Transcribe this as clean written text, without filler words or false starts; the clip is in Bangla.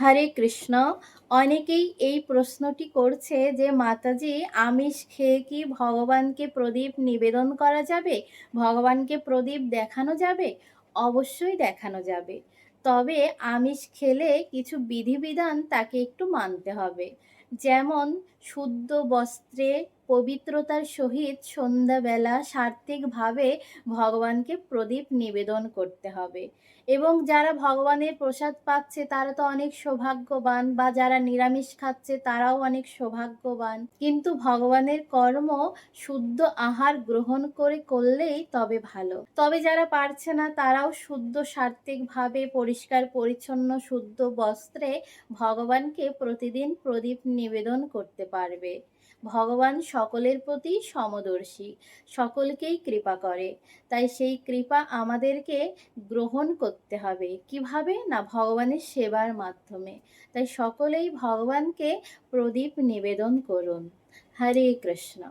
হরে কৃষ্ণ। অনেকেই এই প্রশ্নটি করছে যে মাতাজি, আমিষ খেয়ে কি ভগবানকে প্রদীপ নিবেদন করা যাবে? ভগবানকে প্রদীপ দেখানো যাবে? অবশ্যই দেখানো যাবে। তবে আমিষ খেলে কিছু বিধিবিধান তাকে একটু মানতে হবে। যেমন শুদ্ধ বস্ত্রে পবিত্রতার সহিত সন্ধ্যাবেলা সাত্ত্বিকভাবে ভগবানকে প্রদীপ নিবেদন করতে হবে। এবং যারা ভগবানের প্রসাদ পাচ্ছে তারা তো অনেক সৌভাগ্যবান, বা যারা নিরামিষ খাচ্ছে তারাও অনেক সৌভাগ্যবান। কিন্তু ভগবানের কর্ম শুদ্ধ আহার গ্রহণ করে করলেই তবে ভালো। তবে যারা পারছে না তারাও শুদ্ধ সাত্ত্বিকভাবে পরিষ্কার পরিচ্ছন্ন শুদ্ধ বস্ত্রে ভগবানকে প্রতিদিন প্রদীপ নিবেদন করতে পারবে। ভগবান সকলের প্রতি সমদর্শী, সকলকেই কৃপা করে। তাই সেই কৃপা আমাদেরকে গ্রহণ করতে হবে। কিভাবে? না, ভগবানের সেবার মাধ্যমে। তাই সকলেই ভগবানকে প্রদীপ নিবেদন করুন। হরে কৃষ্ণ।